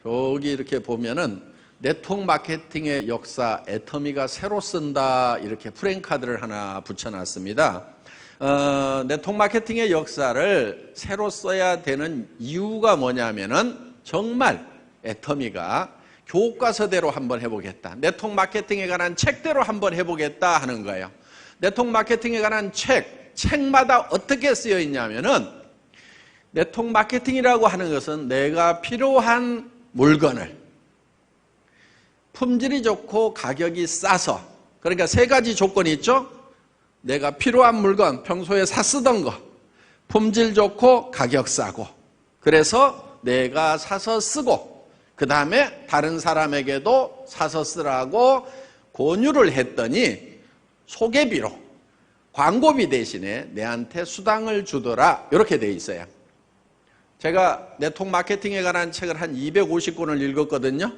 저기 이렇게 보면은 네트워크 마케팅의 역사, 애터미가 새로 쓴다, 이렇게 프랭카드를 하나 붙여놨습니다. 네트워크 마케팅의 역사를 새로 써야 되는 이유가 뭐냐면은 정말 애터미가 교과서대로 한번 해보겠다, 네트워크 마케팅에 관한 책대로 한번 해보겠다 하는 거예요. 네트워크 마케팅에 관한 책마다 어떻게 쓰여 있냐면은, 네트워크 마케팅이라고 하는 것은 내가 필요한 물건을 품질이 좋고 가격이 싸서, 그러니까 세 가지 조건이 있죠. 내가 필요한 물건, 평소에 쓰던 거, 품질 좋고 가격 싸고, 그래서 내가 사서 쓰고, 그 다음에 다른 사람에게도 사서 쓰라고 권유를 했더니 소개비로, 광고비 대신에 내한테 수당을 주더라, 이렇게 돼 있어요. 제가 네트워크 마케팅에 관한 책을 한 250권을 읽었거든요.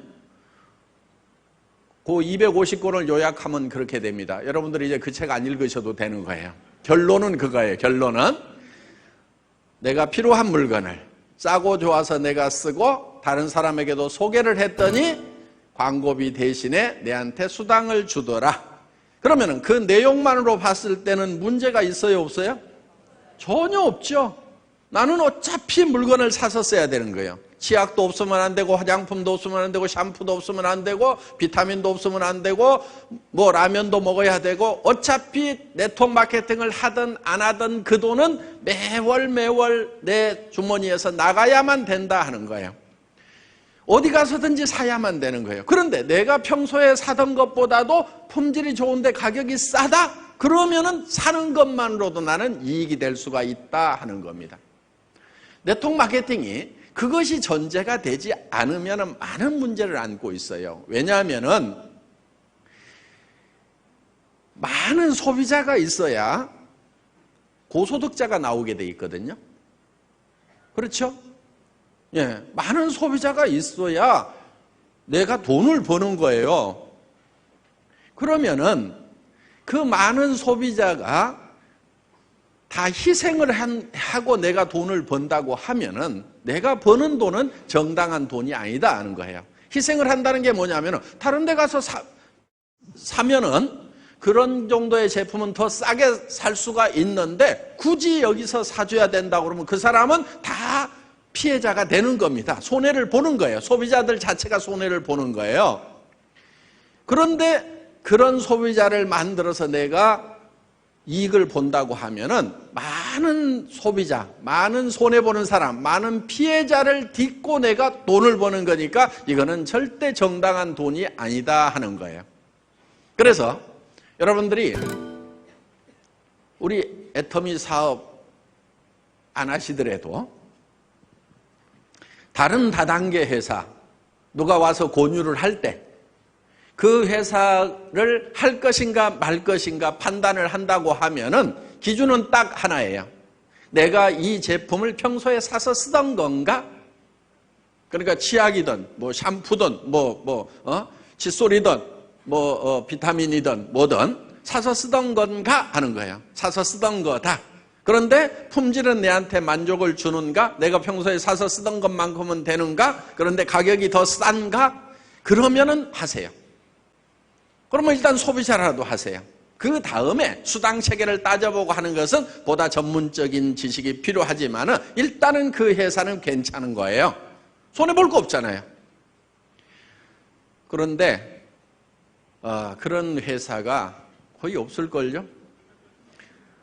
그 250권을 요약하면 그렇게 됩니다. 여러분들이 이제 그 책 안 읽으셔도 되는 거예요. 결론은 그거예요. 결론은 내가 필요한 물건을 싸고 좋아서 내가 쓰고 다른 사람에게도 소개를 했더니 광고비 대신에 내한테 수당을 주더라. 그러면은 그 내용만으로 봤을 때는 문제가 있어요, 없어요? 전혀 없죠. 나는 어차피 물건을 사서 써야 되는 거예요. 치약도 없으면 안 되고, 화장품도 없으면 안 되고, 샴푸도 없으면 안 되고, 비타민도 없으면 안 되고, 뭐 라면도 먹어야 되고, 어차피 네트워크 마케팅을 하든 안 하든 그 돈은 매월 내 주머니에서 나가야만 된다 하는 거예요. 어디 가서든지 사야만 되는 거예요. 그런데 내가 평소에 사던 것보다도 품질이 좋은데 가격이 싸다? 그러면은 사는 것만으로도 나는 이익이 될 수가 있다 하는 겁니다. 네트워크 마케팅이 그것이 전제가 되지 않으면 많은 문제를 안고 있어요. 왜냐하면은 많은 소비자가 있어야 고소득자가 나오게 돼 있거든요. 그렇죠? 예, 많은 소비자가 있어야 내가 돈을 버는 거예요. 그러면은 그 많은 소비자가 다 희생을 하고 내가 돈을 번다고 하면은 내가 버는 돈은 정당한 돈이 아니다 하는 거예요. 희생을 한다는 게 뭐냐면은 다른 데 가서 사면은 그런 정도의 제품은 더 싸게 살 수가 있는데 굳이 여기서 사줘야 된다고 그러면 그 사람은 다 피해자가 되는 겁니다. 손해를 보는 거예요. 소비자들 자체가 손해를 보는 거예요. 그런데 그런 소비자를 만들어서 내가 이익을 본다고 하면은 많은 소비자, 많은 손해보는 사람, 많은 피해자를 딛고 내가 돈을 버는 거니까 이거는 절대 정당한 돈이 아니다 하는 거예요. 그래서 여러분들이 우리 애터미 사업 안 하시더라도 다른 다단계 회사 누가 와서 권유를 할 때 그 회사를 할 것인가 말 것인가 판단을 한다고 하면은 기준은 딱 하나예요. 내가 이 제품을 평소에 사서 쓰던 건가? 그러니까 치약이든 뭐 샴푸든 칫솔이든 비타민이든 뭐든 사서 쓰던 건가 하는 거예요. 사서 쓰던 거다. 그런데 품질은 내한테 만족을 주는가? 내가 평소에 사서 쓰던 것만큼은 되는가? 그런데 가격이 더 싼가? 그러면은 하세요. 그러면 일단 소비자라도 하세요. 그 다음에 수당 체계를 따져보고 하는 것은 보다 전문적인 지식이 필요하지만은 일단은 그 회사는 괜찮은 거예요. 손해볼 거 없잖아요. 그런데 그런 회사가 거의 없을걸요?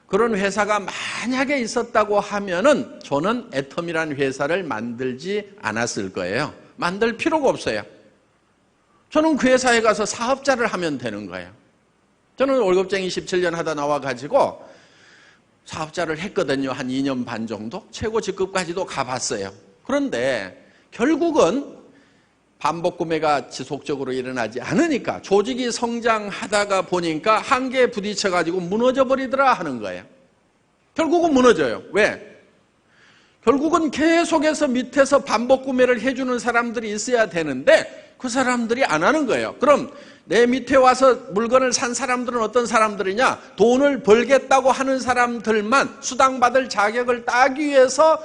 그런 회사가 만약에 있었다고 하면은 저는 애터미라는 회사를 만들지 않았을 거예요. 만들 필요가 없어요. 저는 그 회사에 가서 사업자를 하면 되는 거예요. 저는 월급쟁이 17년 하다 나와가지고 사업자를 했거든요. 한 2년 반 정도. 최고 직급까지도 가봤어요. 그런데 결국은 반복 구매가 지속적으로 일어나지 않으니까 조직이 성장하다가 보니까 한계에 부딪혀가지고 무너져 버리더라 하는 거예요. 결국은 무너져요. 왜? 결국은 계속해서 밑에서 반복 구매를 해주는 사람들이 있어야 되는데 그 사람들이 안 하는 거예요. 그럼 내 밑에 와서 물건을 산 사람들은 어떤 사람들이냐? 돈을 벌겠다고 하는 사람들만 수당받을 자격을 따기 위해서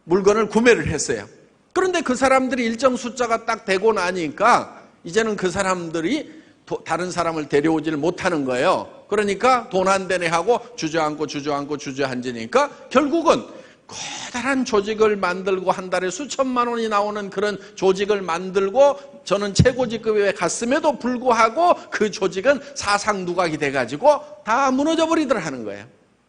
물건을 구매를 했어요. 그런데 그 사람들이 일정 숫자가 딱 되고 나니까 이제는 그 사람들이 다른 사람을 데려오지를 못하는 거예요. 그러니까 돈 안 되네 하고 주저앉으니까 결국은 커다란 조직을 만들고 한 달에 수천만 원이 나오는 그런 조직을 만들고 저는 최고직급에 갔음에도 불구하고 그 조직은 사상누각이 돼가지고 다 무너져 버리더라 하는 거예요.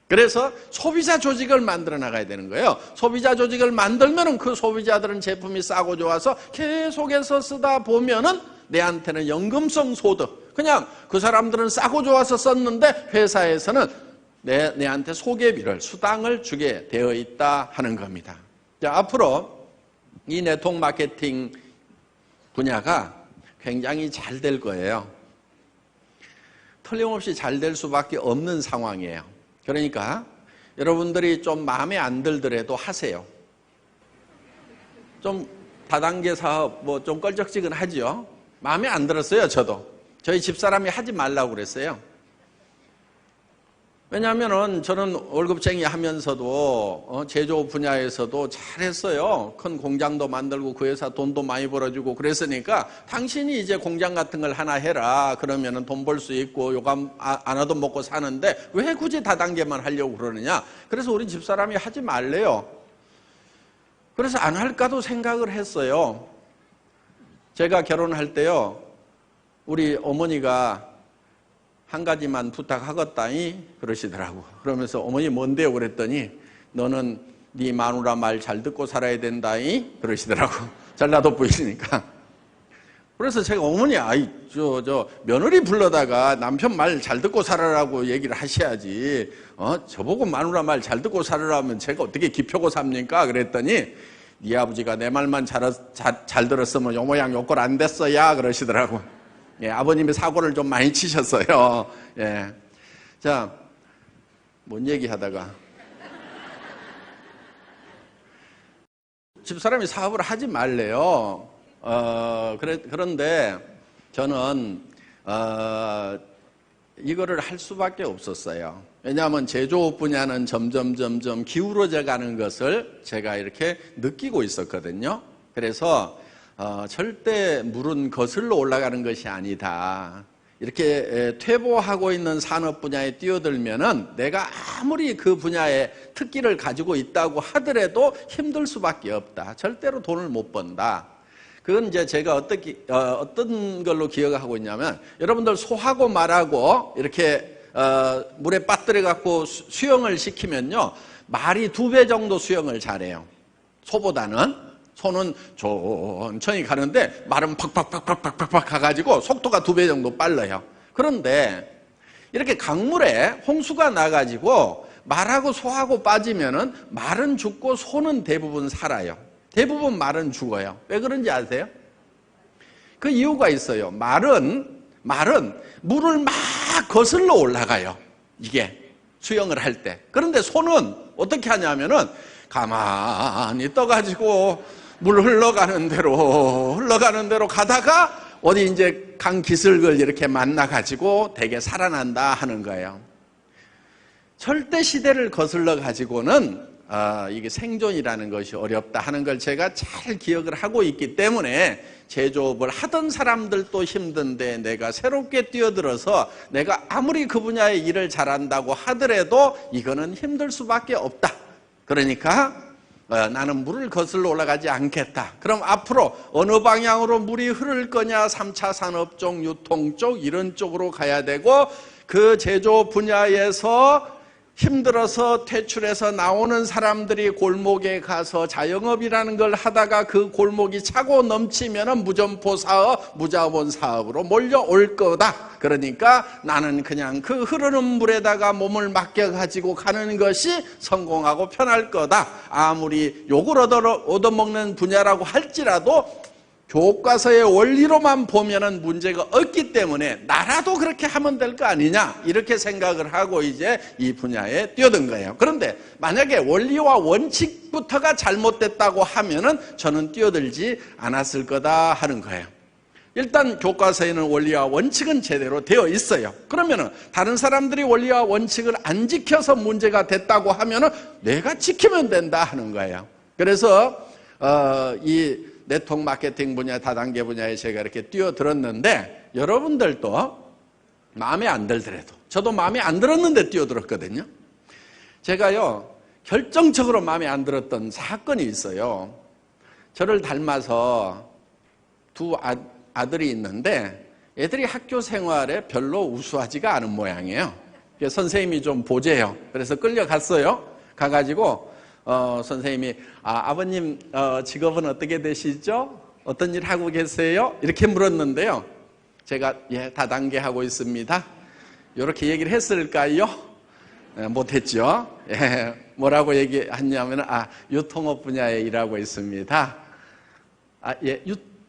그래서 소비자 조직을 만들어 나가야 되는 거예요. 소비자 조직을 만들면은 그 소비자들은 제품이 싸고 좋아서 계속해서 쓰다 보면은 내한테는 연금성 소득, 그냥 그 사람들은 싸고 좋아서 썼는데 회사에서는 내한테 소개비를, 수당을 주게 되어 있다 하는 겁니다. 자, 앞으로 이 네트워크 마케팅 분야가 굉장히 잘 될 거예요. 틀림없이 잘 될 수밖에 없는 상황이에요. 그러니까 여러분들이 좀 마음에 안 들더라도 하세요. 좀 다단계 사업 뭐 좀 껄쩍지근하죠. 마음에 안 들었어요. 저도. 저희 집사람이 하지 말라고 그랬어요. 왜냐하면 저는 월급쟁이 하면서도 제조 분야에서도 잘했어요. 큰 공장도 만들고 그 회사 돈도 많이 벌어주고 그랬으니까 당신이 이제 공장 같은 걸 하나 해라. 그러면 돈 벌 수 있고 요감 안 하도 먹고 사는데 왜 굳이 다단계만 하려고 그러느냐. 그래서 우리 집사람이 하지 말래요. 그래서 안 할까도 생각을 했어요. 제가 결혼할 때요, 우리 어머니가 한 가지만 부탁하겠다니 그러시더라고. 그러면서 어머니 뭔데요? 그랬더니 너는 네 마누라 말 잘 듣고 살아야 된다니 그러시더라고. 전라도 부이시니까. 그래서 제가 어머니 저 며느리 불러다가 남편 말 잘 듣고 살아라고 얘기를 하셔야지. 저보고 마누라 말 잘 듣고 살아라면 제가 어떻게 기표고 삽니까? 그랬더니 네 아버지가 내 말만 잘 들었으면 요 모양 요 꼴 안 됐어야 그러시더라고. 예, 아버님이 사고를 좀 많이 치셨어요. 예. 자, 뭔 얘기 하다가. 집사람이 사업을 하지 말래요. 그런데 저는, 이거를 할 수밖에 없었어요. 왜냐하면 제조업 분야는 점점 기울어져 가는 것을 제가 이렇게 느끼고 있었거든요. 그래서 절대 물은 거슬러 올라가는 것이 아니다. 이렇게 퇴보하고 있는 산업 분야에 뛰어들면은 내가 아무리 그 분야의 특기를 가지고 있다고 하더라도 힘들 수밖에 없다. 절대로 돈을 못 번다. 그건 이제 제가 어떤 걸로 기억하고 있냐면 여러분들 소하고 말하고 이렇게 물에 빠뜨려 갖고 수영을 시키면요. 말이 2배 정도 수영을 잘해요. 소보다는. 소는 천천히 가는데 말은 팍팍 가가지고 속도가 2배 정도 빨라요. 그런데 이렇게 강물에 홍수가 나가지고 말하고 소하고 빠지면은 말은 죽고 소는 대부분 살아요. 대부분 말은 죽어요. 왜 그런지 아세요? 그 이유가 있어요. 말은 물을 막 거슬러 올라가요. 이게 수영을 할 때. 그런데 소는 어떻게 하냐면은 가만히 떠가지고 물 흘러가는 대로 가다가 어디 이제 강 기슭을 이렇게 만나가지고 되게 살아난다 하는 거예요. 절대 시대를 거슬러 가지고는 이게 생존이라는 것이 어렵다 하는 걸 제가 잘 기억을 하고 있기 때문에 제조업을 하던 사람들도 힘든데 내가 새롭게 뛰어들어서 내가 아무리 그 분야의 일을 잘한다고 하더라도 이거는 힘들 수밖에 없다. 그러니까 나는 물을 거슬러 올라가지 않겠다. 그럼 앞으로 어느 방향으로 물이 흐를 거냐? 3차 산업 쪽, 유통 쪽 이런 쪽으로 가야 되고 그 제조 분야에서 힘들어서 퇴출해서 나오는 사람들이 골목에 가서 자영업이라는 걸 하다가 그 골목이 차고 넘치면 무점포 사업, 무자본 사업으로 몰려올 거다. 그러니까 나는 그냥 그 흐르는 물에다가 몸을 맡겨가지고 가는 것이 성공하고 편할 거다. 아무리 욕을 얻어먹는 분야라고 할지라도 교과서의 원리로만 보면은 문제가 없기 때문에 나라도 그렇게 하면 될 거 아니냐 이렇게 생각을 하고 이제 이 분야에 뛰어든 거예요. 그런데 만약에 원리와 원칙부터가 잘못됐다고 하면은 저는 뛰어들지 않았을 거다 하는 거예요. 일단 교과서에는 원리와 원칙은 제대로 되어 있어요. 그러면은 다른 사람들이 원리와 원칙을 안 지켜서 문제가 됐다고 하면은 내가 지키면 된다 하는 거예요. 그래서 이 네트워크 마케팅 분야, 다단계 분야에 제가 이렇게 뛰어들었는데 여러분들도 마음에 안 들더라도, 저도 마음에 안 들었는데 뛰어들었거든요. 제가요 결정적으로 마음에 안 들었던 사건이 있어요. 저를 닮아서 두 아들이 있는데 애들이 학교 생활에 별로 우수하지가 않은 모양이에요. 선생님이 좀 보재요. 그래서 끌려갔어요. 가가지고 선생님이 아버님 직업은 어떻게 되시죠? 어떤 일 하고 계세요? 이렇게 물었는데요. 제가 다단계 하고 있습니다. 이렇게 얘기를 했을까요? 못했죠. 뭐라고 얘기했냐면 유통업 분야에 일하고 있습니다.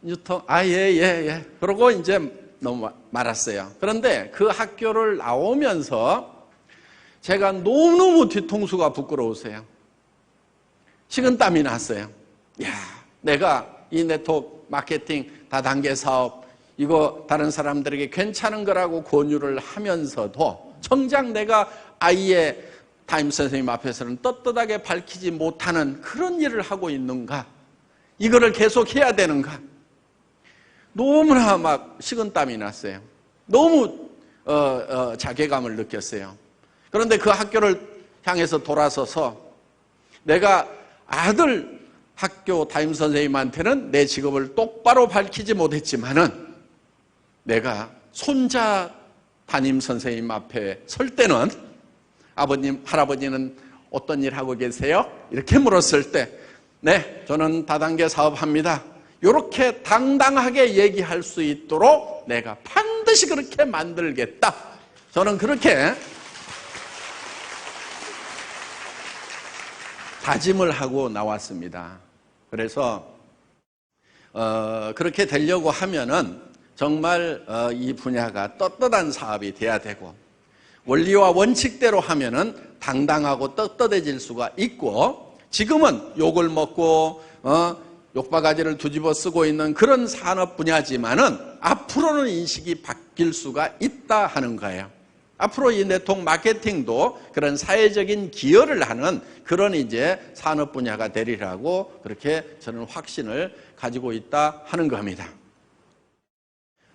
유통 예. 그러고 이제 너무 말았어요. 그런데 그 학교를 나오면서 제가 너무너무 뒤통수가 부끄러우세요. 식은땀이 났어요. 내가 이 네트워크 마케팅 다단계 사업 이거 다른 사람들에게 괜찮은 거라고 권유를 하면서도 정작 내가 아이의 담임 선생님 앞에서는 떳떳하게 밝히지 못하는 그런 일을 하고 있는가? 이거를 계속 해야 되는가? 너무나 막 식은땀이 났어요. 너무 자괴감을 느꼈어요. 그런데 그 학교를 향해서 돌아서서 내가 아들 학교 담임 선생님한테는 내 직업을 똑바로 밝히지 못했지만은 내가 손자 담임 선생님 앞에 설 때는 아버님, 할아버지는 어떤 일 하고 계세요? 이렇게 물었을 때 네, 저는 다단계 사업합니다. 이렇게 당당하게 얘기할 수 있도록 내가 반드시 그렇게 만들겠다. 저는 그렇게 다짐을 하고 나왔습니다. 그래서 그렇게 되려고 하면은 정말 이 분야가 떳떳한 사업이 돼야 되고 원리와 원칙대로 하면은 당당하고 떳떳해질 수가 있고 지금은 욕을 먹고 욕바가지를 뒤집어 쓰고 있는 그런 산업 분야지만은 앞으로는 인식이 바뀔 수가 있다 하는 거예요. 앞으로 이 네트워크 마케팅도 그런 사회적인 기여를 하는 그런 이제 산업 분야가 되리라고 그렇게 저는 확신을 가지고 있다 하는 겁니다.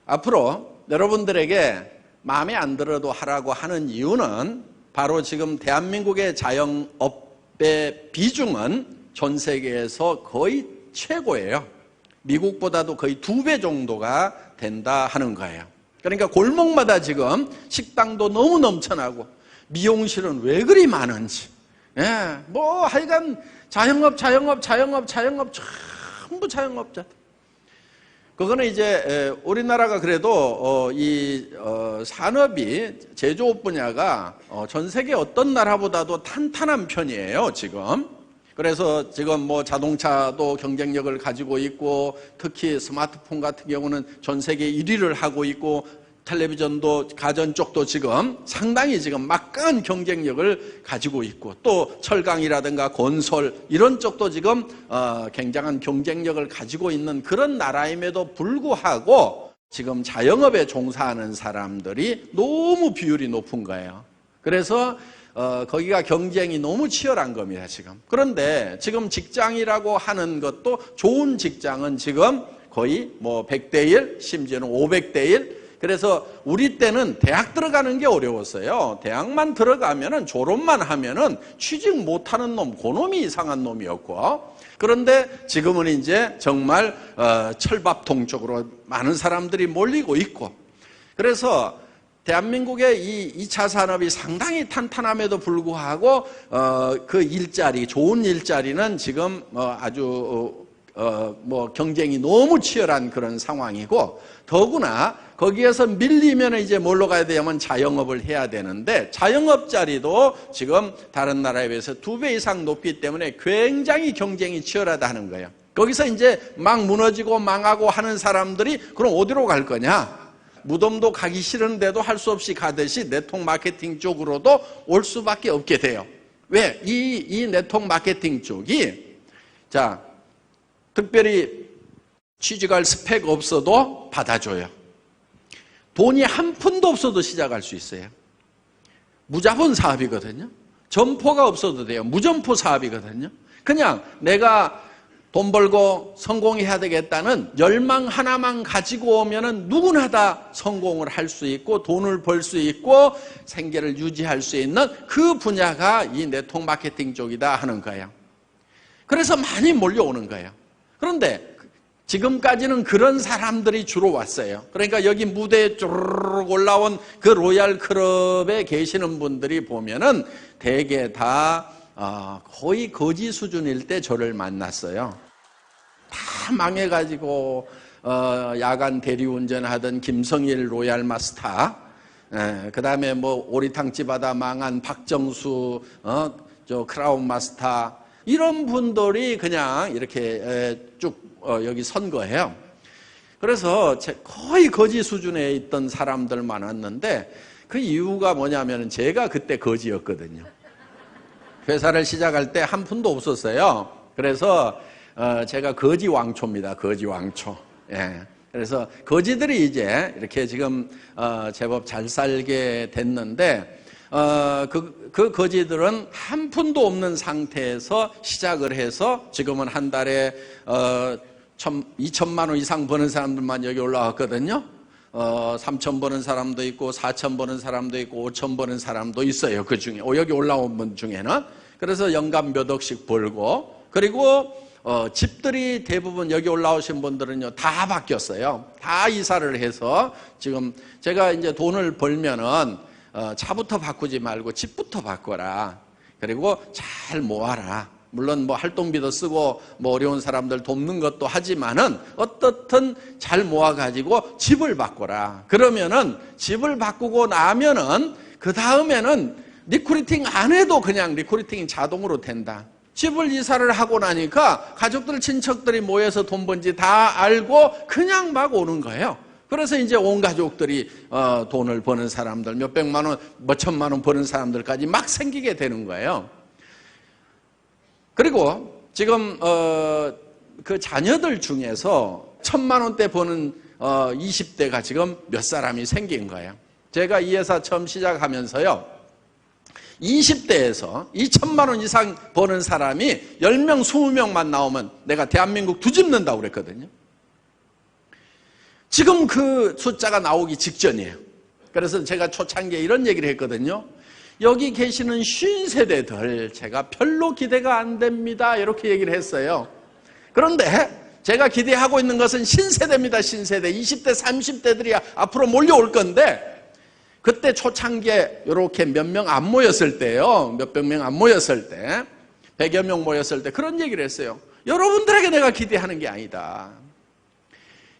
앞으로 여러분들에게 마음에 안 들어도 하라고 하는 이유는 바로 지금 대한민국의 자영업의 비중은 전 세계에서 거의 최고예요. 미국보다도 거의 2배 정도가 된다 하는 거예요. 그러니까 골목마다 지금 식당도 너무 넘쳐나고 미용실은 왜 그리 많은지 뭐 하여간 자영업 전부 자영업자. 그거는 이제 우리나라가 그래도 이 산업이 제조업 분야가 전 세계 어떤 나라보다도 탄탄한 편이에요 지금. 그래서 지금 뭐 자동차도 경쟁력을 가지고 있고 특히 스마트폰 같은 경우는 전 세계 1위를 하고 있고 텔레비전도 가전 쪽도 지금 상당히 지금 막강한 경쟁력을 가지고 있고 또 철강이라든가 건설 이런 쪽도 지금 굉장한 경쟁력을 가지고 있는 그런 나라임에도 불구하고 지금 자영업에 종사하는 사람들이 너무 비율이 높은 거예요. 그래서 거기가 경쟁이 너무 치열한 겁니다 지금. 그런데 지금 직장이라고 하는 것도 좋은 직장은 지금 거의 뭐 100대 1 심지어는 500대 1 그래서 우리 때는 대학 들어가는 게 어려웠어요. 대학만 들어가면은 졸업만 하면은 취직 못하는 놈, 그놈이 이상한 놈이었고 그런데 지금은 이제 정말 철밥통 쪽으로 많은 사람들이 몰리고 있고 그래서 대한민국의 이 2차 산업이 상당히 탄탄함에도 불구하고 그 일자리, 좋은 일자리는 지금 아주 뭐 경쟁이 너무 치열한 그런 상황이고 더구나 거기에서 밀리면 이제 뭘로 가야 되냐면 자영업을 해야 되는데 자영업 자리도 지금 다른 나라에 비해서 2배 이상 높기 때문에 굉장히 경쟁이 치열하다는 거예요. 거기서 이제 막 무너지고 망하고 하는 사람들이 그럼 어디로 갈 거냐? 무덤도 가기 싫은데도 할 수 없이 가듯이 네트워크 마케팅 쪽으로도 올 수밖에 없게 돼요. 왜? 이 네트워크 마케팅 쪽이 자 특별히 취직할 스펙 없어도 받아줘요. 돈이 한 푼도 없어도 시작할 수 있어요. 무자본 사업이거든요. 점포가 없어도 돼요. 무점포 사업이거든요. 그냥 내가 돈 벌고 성공해야 되겠다는 열망 하나만 가지고 오면은 누구나 다 성공을 할 수 있고 돈을 벌 수 있고 생계를 유지할 수 있는 그 분야가 이 네트워크 마케팅 쪽이다 하는 거예요. 그래서 많이 몰려오는 거예요. 그런데 지금까지는 그런 사람들이 주로 왔어요. 그러니까 여기 무대에 쭈르륵 올라온 그 로얄 클럽에 계시는 분들이 보면은 대개 다 거의 거지 수준일 때 저를 만났어요. 다 망해가지고 야간 대리운전하던 김성일 로얄 마스터, 그 다음에 뭐 오리탕집 하다 망한 박정수 저 크라운 마스터, 이런 분들이 그냥 이렇게 쭉 여기 선 거예요. 그래서 거의 거지 수준에 있던 사람들 많았는데 그 이유가 뭐냐면 제가 그때 거지였거든요. 회사를 시작할 때 한 푼도 없었어요. 그래서 제가 거지 왕초입니다. 거지 왕초. 예. 그래서 거지들이 이제 이렇게 지금 제법 잘 살게 됐는데 그 거지들은 한 푼도 없는 상태에서 시작을 해서 지금은 한 달에 2천만 원 이상 버는 사람들만 여기 올라왔거든요. 3천 버는 사람도 있고 4천 버는 사람도 있고 5천 버는 사람도 있어요. 그 중에 여기 올라온 분 중에는. 그래서 연간 몇 억씩 벌고, 그리고 집들이 대부분 여기 올라오신 분들은요 다 바뀌었어요. 다 이사를 해서 지금 제가 이제 돈을 벌면은 차부터 바꾸지 말고 집부터 바꿔라. 그리고 잘 모아라. 물론 뭐 활동비도 쓰고 뭐 어려운 사람들 돕는 것도 하지만은 어떻든 잘 모아가지고 집을 바꿔라. 그러면은 집을 바꾸고 나면은 그 다음에는 리크루팅 안 해도 그냥 리크루팅이 자동으로 된다. 집을 이사를 하고 나니까 가족들 친척들이 모여서 돈 번지 다 알고 그냥 막 오는 거예요. 그래서 이제 온 가족들이 돈을 버는 사람들, 몇 백만 원, 몇 천만 원 버는 사람들까지 막 생기게 되는 거예요. 그리고 지금 그 자녀들 중에서 1,000만 원대 버는 20대가 지금 몇 사람이 생긴 거예요. 제가 이 회사 처음 시작하면서요 20대에서 2천만 원 이상 버는 사람이 10명, 20명만 나오면 내가 대한민국 뒤집는다고 그랬거든요. 지금 그 숫자가 나오기 직전이에요. 그래서 제가 초창기에 이런 얘기를 했거든요. 여기 계시는 50세대들 제가 별로 기대가 안 됩니다. 이렇게 얘기를 했어요. 그런데 제가 기대하고 있는 것은 신세대입니다. 신세대. 20대, 30대들이 앞으로 몰려올 건데 그때 초창기에 이렇게 몇 명 안 모였을 때요. 몇백 명 안 모였을 때 100여 명 모였을 때 그런 얘기를 했어요. 여러분들에게 내가 기대하는 게 아니다.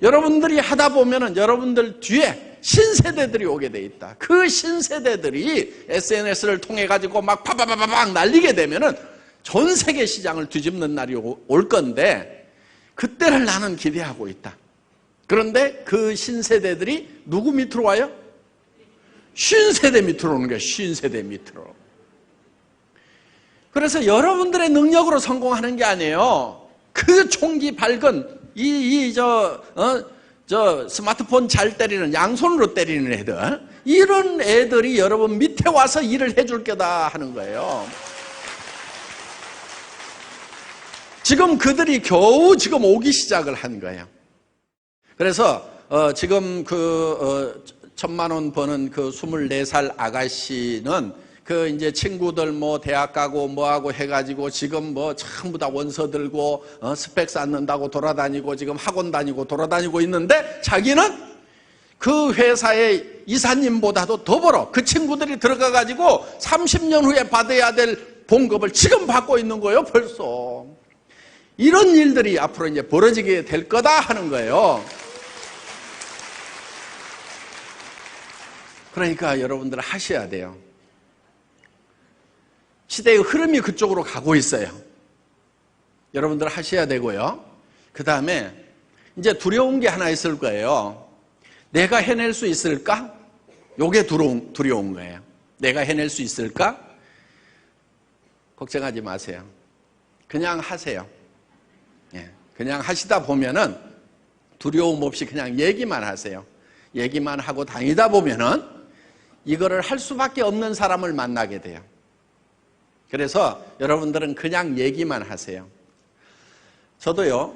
여러분들이 하다 보면은 여러분들 뒤에 신세대들이 오게 돼 있다. 그 신세대들이 SNS를 통해 가지고 막 파바바바박 날리게 되면은 전 세계 시장을 뒤집는 날이 올 건데 그때를 나는 기대하고 있다. 그런데 그 신세대들이 누구 밑으로 와요? 신세대 밑으로 오는 거예요. 신세대 밑으로. 그래서 여러분들의 능력으로 성공하는 게 아니에요. 그 총기 밝은 저 스마트폰 잘 때리는 양손으로 때리는 애들, 이런 애들이 여러분 밑에 와서 일을 해줄 거다 하는 거예요. 지금 그들이 겨우 지금 오기 시작을 한 거예요. 그래서 지금 1,000만 원 버는 그 24살 아가씨는 그 이제 친구들 뭐 대학 가고 뭐하고 해가지고 지금 뭐 전부 다 원서 들고 스펙 쌓는다고 돌아다니고 지금 학원 다니고 돌아다니고 있는데 자기는 그 회사의 이사님보다도 더 벌어. 그 친구들이 들어가가지고 30년 후에 받아야 될 봉급을 지금 받고 있는 거예요. 벌써. 이런 일들이 앞으로 이제 벌어지게 될 거다 하는 거예요. 그러니까 여러분들 하셔야 돼요. 시대의 흐름이 그쪽으로 가고 있어요. 여러분들 하셔야 되고요. 그 다음에 이제 두려운 게 하나 있을 거예요. 내가 해낼 수 있을까? 요게 두려운 거예요. 내가 해낼 수 있을까? 걱정하지 마세요. 그냥 하세요. 그냥 하시다 보면은 두려움 없이 그냥 얘기만 하세요. 얘기만 하고 다니다 보면은 이거를 할 수밖에 없는 사람을 만나게 돼요. 그래서 여러분들은 그냥 얘기만 하세요. 저도요,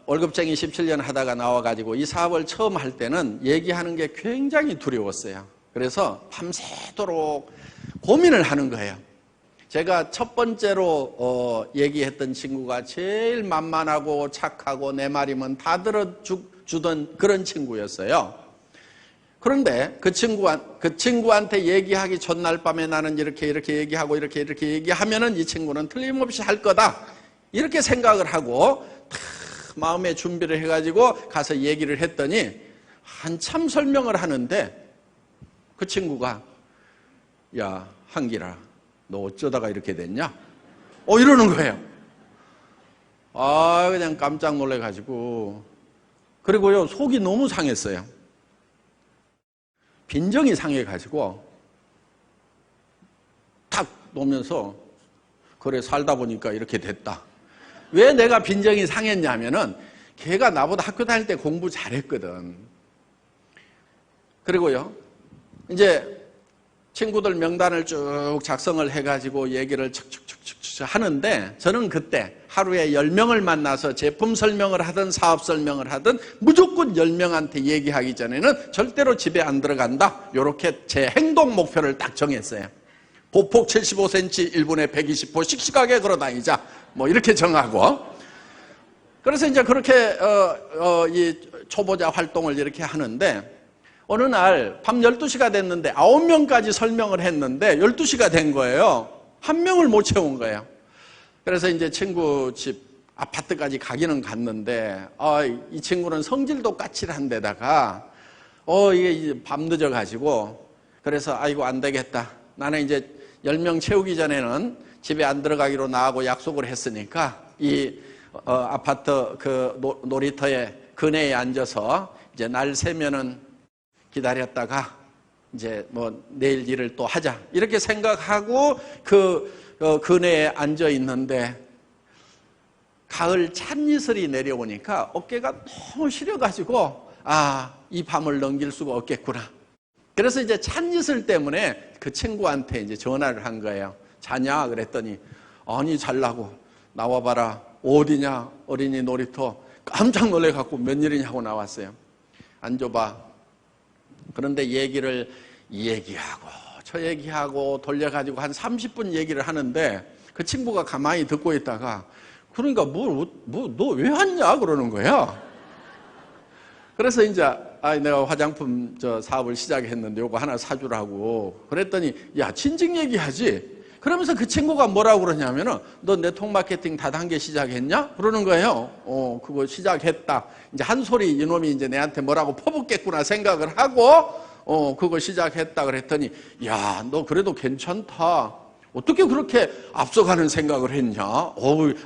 월급쟁이 17년 하다가 나와가지고 이 사업을 처음 할 때는 얘기하는 게 굉장히 두려웠어요. 그래서 밤새도록 고민을 하는 거예요. 제가 첫 번째로 얘기했던 친구가 제일 만만하고 착하고 내 말이면 다 들어주던 그런 친구였어요. 그런데 그 친구한테 얘기하기 전날 밤에 나는 이렇게 얘기하고 이렇게 얘기하면은 이 친구는 틀림없이 할 거다. 이렇게 생각을 하고 마음의 준비를 해가지고 가서 얘기를 했더니 한참 설명을 하는데 그 친구가 야, 한길아, 너 어쩌다가 이렇게 됐냐? 이러는 거예요. 그냥 깜짝 놀래가지고. 그리고요, 속이 너무 상했어요. 빈정이 상해가지고 탁 놓으면서 그래, 살다 보니까 이렇게 됐다. 왜 내가 빈정이 상했냐면은 걔가 나보다 학교 다닐 때 공부 잘했거든. 그리고요, 이제 친구들 명단을 쭉 작성을 해가지고 얘기를 척척척척 하는데 저는 그때 하루에 10명을 만나서 제품 설명을 하든 사업 설명을 하든 무조건 10명한테 얘기하기 전에는 절대로 집에 안 들어간다. 이렇게 제 행동 목표를 딱 정했어요. 보폭 75cm, 1분에 120보 씩씩하게 걸어다니자. 뭐 이렇게 정하고. 그래서 이제 그렇게 이 초보자 활동을 이렇게 하는데 어느 날 밤 12시가 됐는데 9명까지 설명을 했는데 12시가 된 거예요. 한 명을 못 채운 거예요. 그래서 이제 친구 집 아파트까지 가기는 갔는데 이 친구는 성질도 까칠한 데다가 이게 밤 늦어가지고 그래서 아이고 안 되겠다. 나는 이제 10명 채우기 전에는 집에 안 들어가기로 나하고 약속을 했으니까 이 아파트 그 놀이터에 그네에 앉아서 이제 날 새면은 기다렸다가 이제 뭐 내일 일을 또 하자 이렇게 생각하고 그네에 앉아 있는데 가을 찬이슬이 내려오니까 어깨가 너무 시려가지고 이 밤을 넘길 수가 없겠구나. 그래서 이제 찬이슬 때문에 그 친구한테 이제 전화를 한 거예요. 자냐? 그랬더니 아니 잘라고 나와봐라. 어디냐? 어린이 놀이터. 깜짝 놀래갖고 웬일이냐고 나왔어요. 앉아봐. 그런데 얘기를 이 얘기하고 저 얘기하고 돌려가지고 한 30분 얘기를 하는데 그 친구가 가만히 듣고 있다가 그러니까 너 왜 왔냐? 그러는 거야. 그래서 이제 내가 화장품 사업을 시작했는데 요거 하나 사주라고 그랬더니 야 진즉 얘기하지. 그러면서 그 친구가 뭐라고 그러냐면은 너 네트워크 마케팅 다단계 시작했냐? 그러는 거예요. 그거 시작했다. 이제 한 소리 이놈이 이제 내한테 뭐라고 퍼붓겠구나 생각을 하고 그거 시작했다 그랬더니 야, 너 그래도 괜찮다. 어떻게 그렇게 앞서가는 생각을 했냐?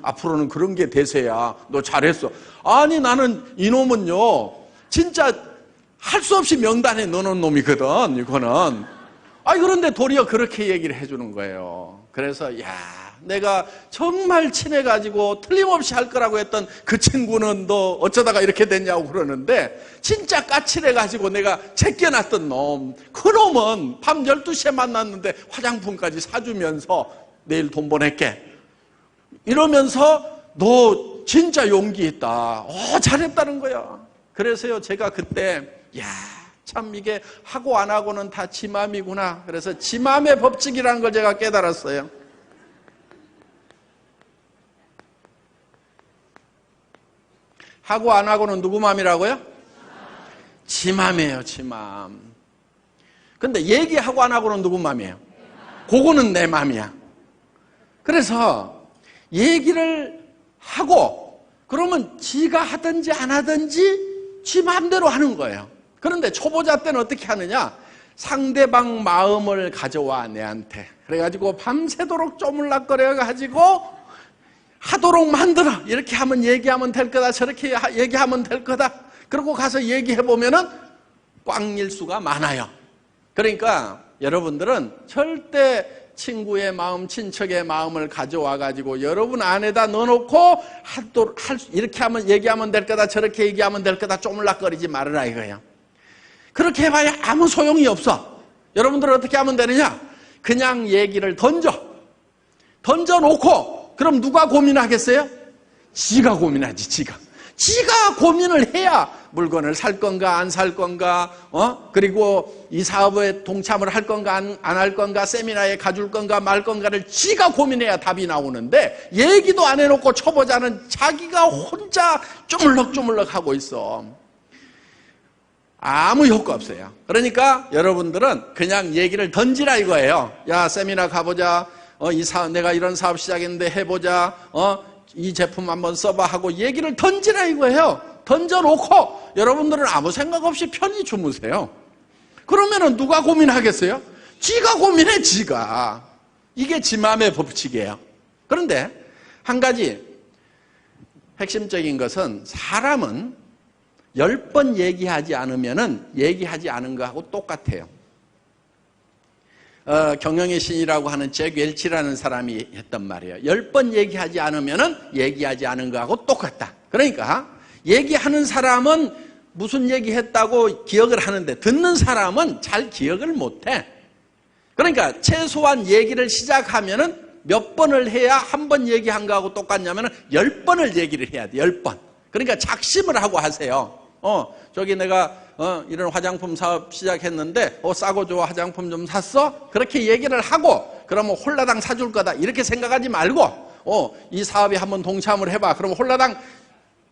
앞으로는 그런 게 대세야. 너 잘했어. 아니 나는 이놈은요 진짜 할 수 없이 명단에 넣어놓은 놈이거든. 이거는. 그런데 도리어 그렇게 얘기를 해주는 거예요. 그래서 내가 정말 친해가지고 틀림없이 할 거라고 했던 그 친구는 너 어쩌다가 이렇게 됐냐고 그러는데 진짜 까칠해가지고 내가 제껴놨던 놈, 그 놈은 밤 12시에 만났는데 화장품까지 사주면서 내일 돈 보낼게 이러면서 너 진짜 용기 있다. 잘했다는 거야. 그래서요 제가 그때 참 이게 하고 안 하고는 다 지 맘이구나. 그래서 지 맘의 법칙이라는 걸 제가 깨달았어요. 하고 안 하고는 누구 맘이라고요? 지 맘이에요, 지 맘. 근데 얘기하고 안 하고는 누구 맘이에요? 그거는 내 맘이야. 그래서 얘기를 하고 그러면 지가 하든지 안 하든지 지 맘대로 하는 거예요. 그런데 초보자 때는 어떻게 하느냐? 상대방 마음을 가져와 내한테. 그래가지고 밤새도록 쪼물락거려가지고 하도록 만들어. 이렇게 하면 얘기하면 될 거다. 저렇게 얘기하면 될 거다. 그러고 가서 얘기해보면은 꽝일 수가 많아요. 그러니까 여러분들은 절대 친구의 마음, 친척의 마음을 가져와가지고 여러분 안에다 넣어놓고 이렇게 하면 얘기하면 될 거다. 저렇게 얘기하면 될 거다. 쪼물락거리지 말아라 이거예요. 그렇게 해봐야 아무 소용이 없어. 여러분들은 어떻게 하면 되느냐? 그냥 얘기를 던져. 던져놓고 그럼 누가 고민하겠어요? 지가 고민하지. 지가 고민을 해야 물건을 살 건가 안 살 건가, 그리고 이 사업에 동참을 할 건가 안 할 건가, 세미나에 가줄 건가 말 건가를 지가 고민해야 답이 나오는데, 얘기도 안 해놓고 초보자는 자기가 혼자 쪼물럭쪼물럭 하고 있어. 아무 효과 없어요. 그러니까 여러분들은 그냥 얘기를 던지라 이거예요. 야, 세미나 가보자. 내가 이런 사업 시작했는데 해보자. 이 제품 한번 써봐 하고 얘기를 던지라 이거예요. 던져놓고 여러분들은 아무 생각 없이 편히 주무세요. 그러면은 누가 고민하겠어요? 지가 고민해, 지가. 이게 지 마음의 법칙이에요. 그런데 한 가지 핵심적인 것은, 사람은 10번 얘기하지 않으면은 얘기하지 않은 거하고 똑같아요. 경영의 신이라고 하는 잭 웰치라는 사람이 했던 말이에요. 10번 얘기하지 않으면은 얘기하지 않은 거하고 똑같다. 그러니까 얘기하는 사람은 무슨 얘기했다고 기억을 하는데, 듣는 사람은 잘 기억을 못해. 그러니까 최소한 얘기를 시작하면은 몇 번을 해야 한 번 얘기한 거하고 똑같냐면은 10번을 얘기를 해야 돼. 10번. 그러니까 작심을 하고 하세요. 저기 내가 이런 화장품 사업 시작했는데 싸고 좋아 화장품 좀 샀어? 그렇게 얘기를 하고, 그러면 홀라당 사줄 거다 이렇게 생각하지 말고, 이 사업에 한번 동참을 해봐 그러면 홀라당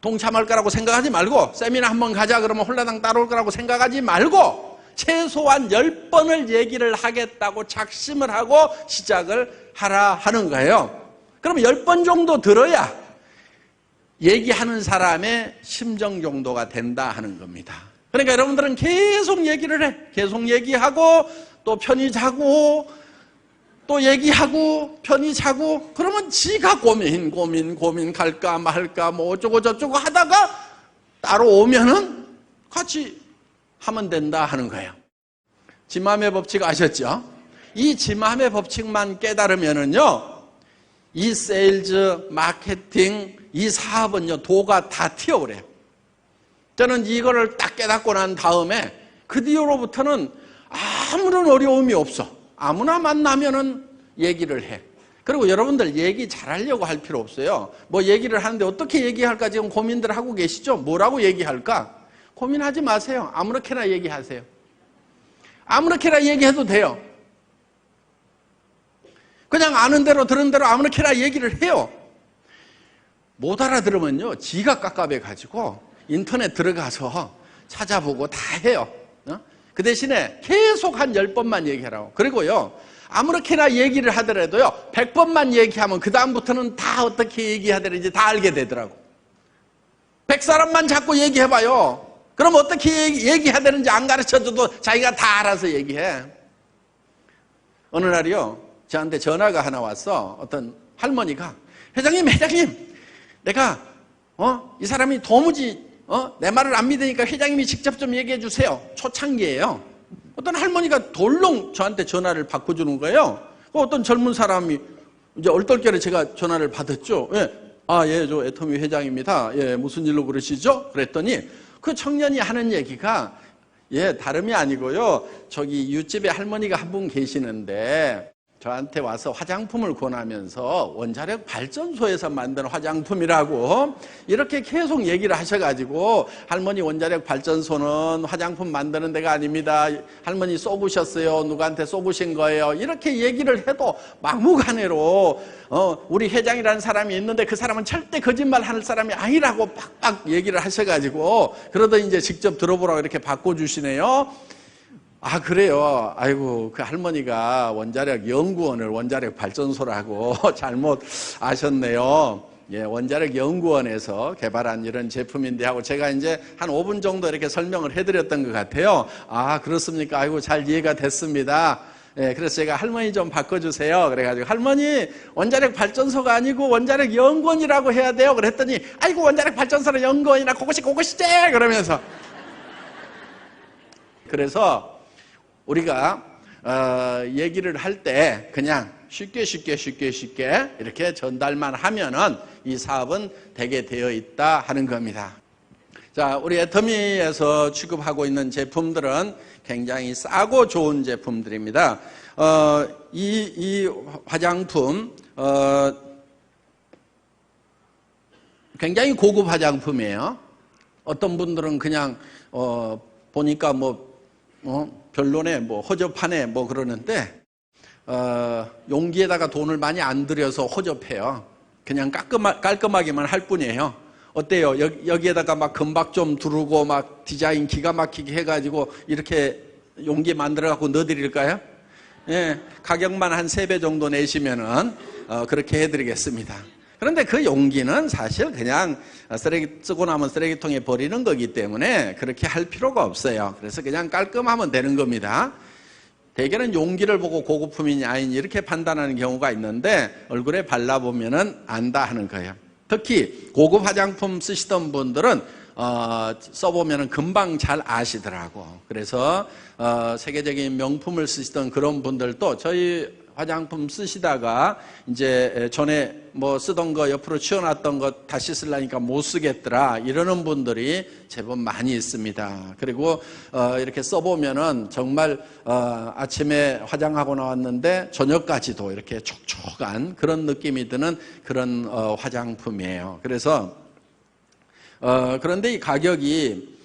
동참할 거라고 생각하지 말고, 세미나 한번 가자 그러면 홀라당 따라올 거라고 생각하지 말고, 최소한 10번을 얘기를 하겠다고 작심을 하고 시작을 하라 하는 거예요. 그러면 10번 정도 들어야 얘기하는 사람의 심정 정도가 된다 하는 겁니다. 그러니까 여러분들은 계속 얘기를 해. 계속 얘기하고 또 편히 자고 또 얘기하고 편히 자고, 그러면 지가 고민 갈까 말까 뭐 어쩌고 저쩌고 하다가 따로 오면은 같이 하면 된다 하는 거예요. 지 마음의 법칙 아셨죠? 이 지 마음의 법칙만 깨달으면은요, 이 세일즈, 마케팅, 이 사업은요, 도가 다 튀어오래요. 저는 이거를 딱 깨닫고 난 다음에 그 뒤로부터는 아무런 어려움이 없어. 아무나 만나면은 얘기를 해. 그리고 여러분들 얘기 잘하려고 할 필요 없어요. 뭐 얘기를 하는데 어떻게 얘기할까 지금 고민들 하고 계시죠? 뭐라고 얘기할까? 고민하지 마세요. 아무렇게나 얘기하세요. 아무렇게나 얘기해도 돼요. 그냥 아는 대로 들은 대로 아무렇게나 얘기를 해요. 못 알아들으면요, 지가 깝깝해가지고 인터넷 들어가서 찾아보고 다 해요. 그 대신에 계속 한 10번만 얘기하라고. 그리고요, 아무렇게나 얘기를 하더라도요, 100번만 얘기하면 그 다음부터는 다 어떻게 얘기해야 되는지 다 알게 되더라고. 100사람만 자꾸 얘기해봐요. 그럼 어떻게 얘기해야 되는지 안 가르쳐줘도 자기가 다 알아서 얘기해. 어느 날이요, 저한테 전화가 하나 왔어. 어떤 할머니가, 회장님 내가 이 사람이 도무지 내 말을 안 믿으니까 회장님이 직접 좀 얘기해 주세요. 초창기예요. 어떤 할머니가 돌롱 저한테 전화를 바꿔주는 거예요. 어떤 젊은 사람이 이제 얼떨결에 제가 전화를 받았죠. 예, 저 애터미 회장입니다. 예, 무슨 일로 그러시죠? 그랬더니 그 청년이 하는 얘기가, 다름이 아니고요, 저기 윗집에 할머니가 한 분 계시는데 저한테 와서 화장품을 권하면서 원자력 발전소에서 만든 화장품이라고 이렇게 계속 얘기를 하셔가지고, 할머니 원자력 발전소는 화장품 만드는 데가 아닙니다. 할머니 쏘부셨어요. 누구한테 쏘부신 거예요. 이렇게 얘기를 해도 막무가내로 우리 회장이라는 사람이 있는데 그 사람은 절대 거짓말 하는 사람이 아니라고 빡빡 얘기를 하셔가지고, 그러더니 이제 직접 들어보라고 이렇게 바꿔주시네요. 그래요. 아이고, 그 할머니가 원자력 연구원을 원자력 발전소라고 잘못 아셨네요. 예, 원자력 연구원에서 개발한 이런 제품인데 하고 제가 이제 한 5분 정도 이렇게 설명을 해드렸던 것 같아요. 그렇습니까? 아이고, 잘 이해가 됐습니다. 예, 그래서 제가 할머니 좀 바꿔주세요. 그래가지고 할머니 원자력 발전소가 아니고 원자력 연구원이라고 해야 돼요. 그랬더니 아이고, 원자력 발전소는 연구원이나 그것이지 그러면서. 그래서 우리가 얘기를 할 때 그냥 쉽게 이렇게 전달만 하면은 이 사업은 되게 되어 있다 하는 겁니다. 자, 우리 애터미에서 취급하고 있는 제품들은 굉장히 싸고 좋은 제품들입니다. 이 화장품 굉장히 고급 화장품이에요. 어떤 분들은 그냥 보니까 별로네, 허접하네, 그러는데 용기에다가 돈을 많이 안 들여서 허접해요. 그냥 깔끔하게만 할 뿐이에요. 어때요? 여기에다가 막 금박 좀 두르고 막 디자인 기가 막히게 해가지고 이렇게 용기 만들어갖고 넣어드릴까요? 예, 가격만 한 3배 정도 내시면은 그렇게 해드리겠습니다. 그런데 그 용기는 사실 그냥 쓰고 나면 쓰레기통에 버리는 거기 때문에 그렇게 할 필요가 없어요. 그래서 그냥 깔끔하면 되는 겁니다. 대개는 용기를 보고 고급품이냐 아니냐 이렇게 판단하는 경우가 있는데 얼굴에 발라보면은 안다 하는 거예요. 특히 고급 화장품 쓰시던 분들은 써보면은 금방 잘 아시더라고. 그래서 세계적인 명품을 쓰시던 그런 분들도 저희 화장품 쓰시다가 이제 전에 쓰던 거 옆으로 치워놨던 거 다시 쓰려니까 못 쓰겠더라 이러는 분들이 제법 많이 있습니다. 그리고 이렇게 써보면은 정말 아침에 화장하고 나왔는데 저녁까지도 이렇게 촉촉한 그런 느낌이 드는 그런 화장품이에요. 그래서 그런데 이 가격이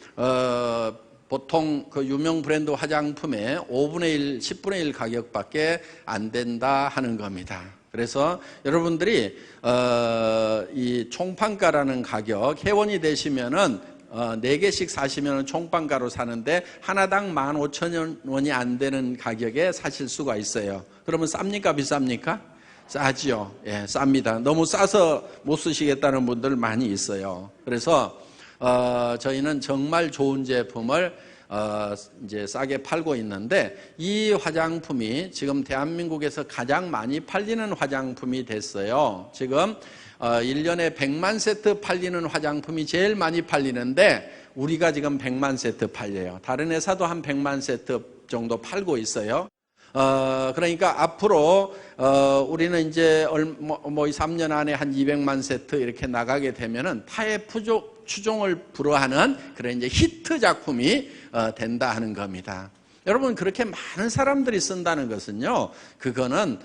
보통 그 유명 브랜드 화장품의 5분의 1, 10분의 1 가격밖에 안 된다 하는 겁니다. 그래서 여러분들이 이 총판가라는 가격, 회원이 되시면은 4개씩 사시면 총판가로 사는데 하나당 15,000원이 안 되는 가격에 사실 수가 있어요. 그러면 쌉니까 비쌉니까? 싸지요. 예, 쌉니다. 너무 싸서 못 쓰시겠다는 분들 많이 있어요. 그래서 저희는 정말 좋은 제품을 이제 싸게 팔고 있는데 이 화장품이 지금 대한민국에서 가장 많이 팔리는 화장품이 됐어요. 지금 1년에 100만 세트 팔리는 화장품이 제일 많이 팔리는데 우리가 지금 100만 세트 팔려요. 다른 회사도 한 100만 세트 정도 팔고 있어요. 그러니까 앞으로 우리는 이제 3년 안에 한 200만 세트 이렇게 나가게 되면은 타의 추종을 불허하는 그런 이제 히트 작품이 된다 하는 겁니다. 여러분 그렇게 많은 사람들이 쓴다는 것은요, 그거는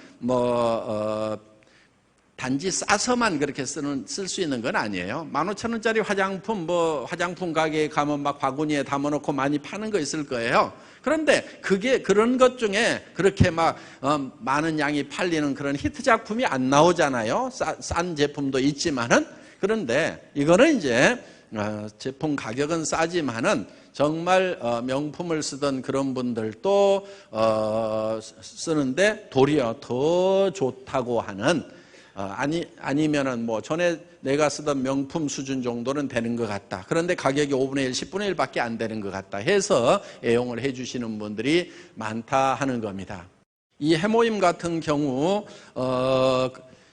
단지 싸서만 그렇게 쓸 수 있는 건 아니에요. 15,000원짜리 화장품 화장품 가게에 가면 막 바구니에 담아놓고 많이 파는 거 있을 거예요. 그런데 그런 것 중에 그렇게 많은 양이 팔리는 그런 히트 작품이 안 나오잖아요. 싼 제품도 있지만은. 그런데 이거는 이제 제품 가격은 싸지만은 정말 명품을 쓰던 그런 분들도 쓰는데 도리어 더 좋다고 하는 아니면은 전에 내가 쓰던 명품 수준 정도는 되는 것 같다. 그런데 가격이 5분의 1, 10분의 1밖에 안 되는 것 같다 해서 애용을 해주시는 분들이 많다 하는 겁니다. 이 해모임 같은 경우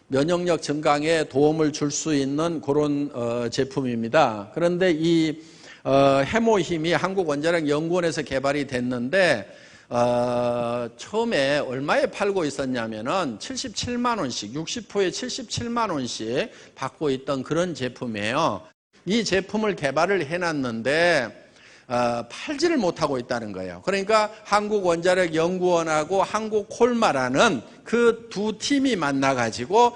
면역력 증강에 도움을 줄 수 있는 그런 제품입니다. 그런데 이 해모힘이 한국원자력연구원에서 개발이 됐는데 처음에 얼마에 팔고 있었냐면은 77만 원씩 60호에 77만 원씩 받고 있던 그런 제품이에요. 이 제품을 개발을 해놨는데 팔지를 못하고 있다는 거예요. 그러니까 한국원자력연구원하고 한국콜마라는 그 두 팀이 만나가지고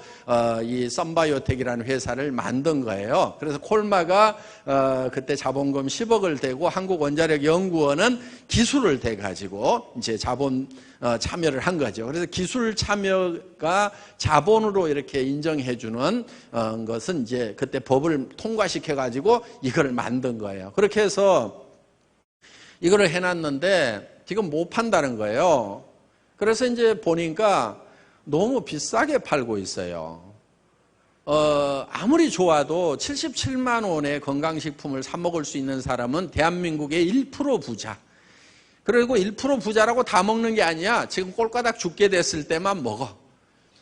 이 썬바이오텍이라는 회사를 만든 거예요. 그래서 콜마가 그때 자본금 10억을 대고 한국원자력연구원은 기술을 대가지고 이제 자본 참여를 한 거죠. 그래서 기술 참여가 자본으로 이렇게 인정해주는 것은 이제 그때 법을 통과시켜가지고 이걸 만든 거예요. 그렇게 해서 이거를 해놨는데 지금 못 판다는 거예요. 그래서 이제 보니까 너무 비싸게 팔고 있어요. 아무리 좋아도 77만 원의 건강식품을 사 먹을 수 있는 사람은 대한민국의 1% 부자. 그리고 1% 부자라고 다 먹는 게 아니야. 지금 꼴까닥 죽게 됐을 때만 먹어.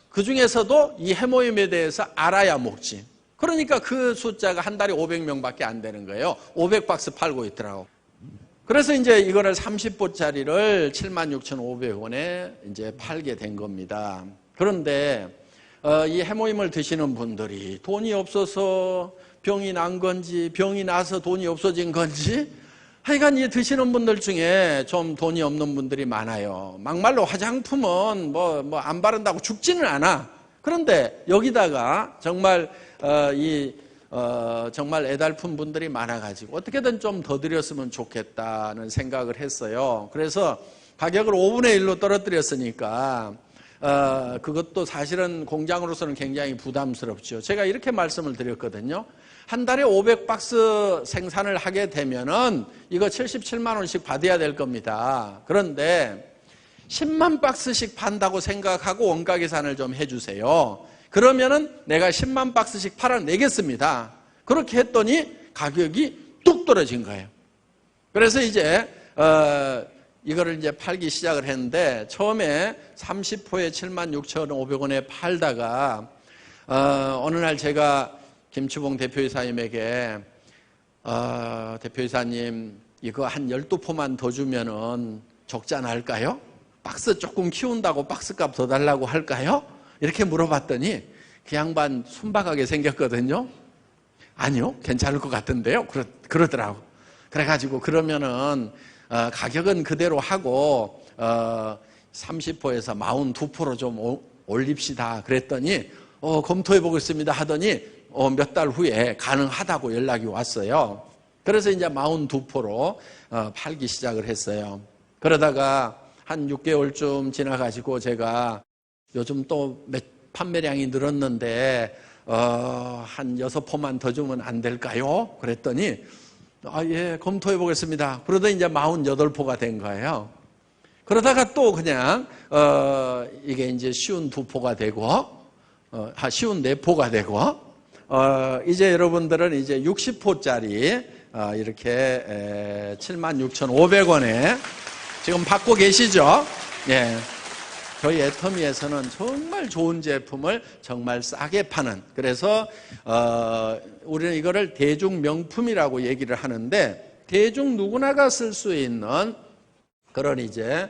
그 중에서도 이 해모임에 대해서 알아야 먹지. 그러니까 그 숫자가 한 달에 500명밖에 안 되는 거예요. 500박스 팔고 있더라고. 그래서 이제 이거를 30보짜리를 76,500원에 이제 팔게 된 겁니다. 그런데 이 해모임을 드시는 분들이 돈이 없어서 병이 난 건지 병이 나서 돈이 없어진 건지 하여간 이 드시는 분들 중에 좀 돈이 없는 분들이 많아요. 막말로 화장품은 안 바른다고 죽지는 않아. 그런데 여기다가 정말 정말 애달픈 분들이 많아가지고 어떻게든 좀 더 드렸으면 좋겠다는 생각을 했어요. 그래서 가격을 5분의 1로 떨어뜨렸으니까 그것도 사실은 공장으로서는 굉장히 부담스럽죠. 제가 이렇게 말씀을 드렸거든요. 한 달에 500박스 생산을 하게 되면은 이거 77만 원씩 받아야 될 겁니다. 그런데 10만 박스씩 판다고 생각하고 원가 계산을 좀 해주세요. 그러면은 내가 10만 박스씩 팔아내겠습니다. 그렇게 했더니 가격이 뚝 떨어진 거예요. 그래서 이제 이거를 이제 팔기 시작을 했는데 처음에 30호에 76,500원에 팔다가 어느 날 제가 김추봉 대표이사님에게 대표이사님 이거 한 12포만 더 주면은 적자 날까요? 박스 조금 키운다고 박스값 더 달라고 할까요? 이렇게 물어봤더니 그 양반 순박하게 생겼거든요. 아니요, 괜찮을 것 같은데요. 그러더라고. 그래가지고 그러면은 가격은 그대로 하고 30호에서 42포로 좀 올립시다. 그랬더니 검토해 보겠습니다 하더니 몇 달 후에 가능하다고 연락이 왔어요. 그래서 이제 42포로 팔기 시작을 했어요. 그러다가 한 6개월쯤 지나가지고 제가 요즘 또 판매량이 늘었는데 한 6포만 더 주면 안 될까요? 그랬더니 예, 검토해 보겠습니다. 그러다 이제 48포가 된 거예요. 그러다가 또 그냥 이게 이제 쉬운 2포가 되고 쉬운 4포가 되고 이제 여러분들은 이제 60포짜리 이렇게 76,500원에 지금 받고 계시죠? 예. 저희 애터미에서는 정말 좋은 제품을 정말 싸게 파는, 그래서 우리는 이거를 대중 명품이라고 얘기를 하는데 대중 누구나가 쓸 수 있는 그런 이제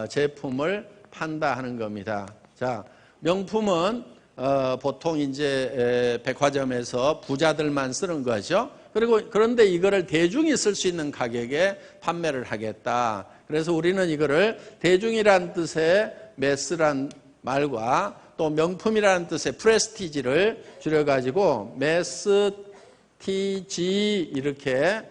제품을 판다 하는 겁니다. 자, 명품은 보통 이제 백화점에서 부자들만 쓰는 거죠. 그런데 이거를 대중이 쓸 수 있는 가격에 판매를 하겠다. 그래서 우리는 이거를 대중이란 뜻의 매스란 말과 또 명품이라는 뜻의 프레스티지를 줄여가지고 매스티지 이렇게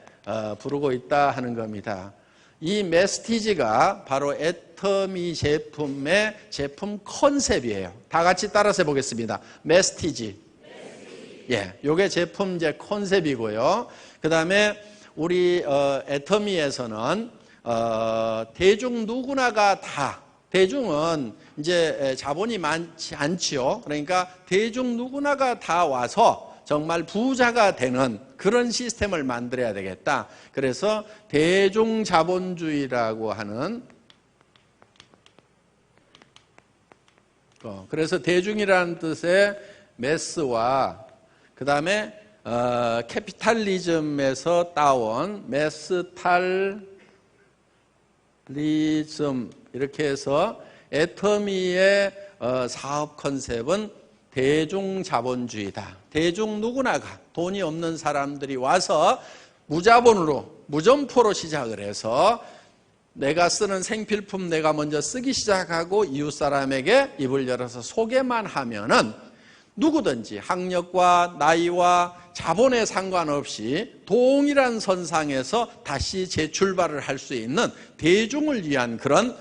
부르고 있다 하는 겁니다. 이 매스티지가 바로 애터미 제품의 제품 컨셉이에요. 다 같이 따라서 해보겠습니다. 매스티지. 예, 요게 제품 이제 컨셉이고요. 그 다음에 우리 애터미에서는 대중 누구나가 다, 대중은 이제 자본이 많지 않지요. 그러니까 대중 누구나가 다 와서 정말 부자가 되는 그런 시스템을 만들어야 되겠다. 그래서 대중자본주의라고 하는, 그래서 대중이라는 뜻의 매스와 그 다음에 캐피탈리즘에서 따온 매스탈리즘 이렇게 해서 애터미의 사업 컨셉은 대중자본주의다. 대중 누구나가, 돈이 없는 사람들이 와서 무자본으로, 무점포로 시작을 해서 내가 쓰는 생필품 내가 먼저 쓰기 시작하고 이웃 사람에게 입을 열어서 소개만 하면은 누구든지 학력과 나이와 자본에 상관없이 동일한 선상에서 다시 재출발을 할 수 있는 대중을 위한 그런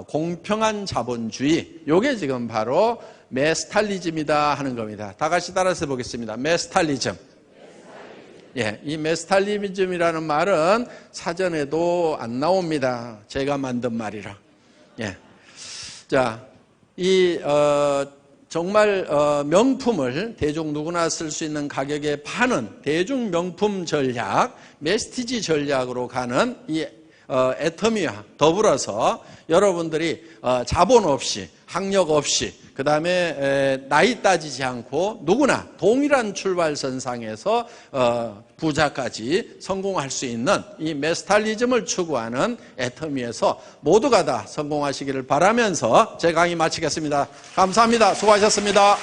공평한 자본주의, 요게 지금 바로 매스탈리즘이다 하는 겁니다. 다 같이 따라서 보겠습니다. 매스탈리즘. 예, 이 매스탈리즘이라는 말은 사전에도 안 나옵니다. 제가 만든 말이라. 예. 자, 정말 명품을 대중 누구나 쓸 수 있는 가격에 파는 대중 명품 전략, 매스티지 전략으로 가는 이 애터미와 더불어서 여러분들이 자본 없이, 학력 없이, 그 다음에 나이 따지지 않고 누구나 동일한 출발선상에서 부자까지 성공할 수 있는 이 매스탈리즘을 추구하는 애터미에서 모두가 다 성공하시기를 바라면서 제 강의 마치겠습니다. 감사합니다. 수고하셨습니다.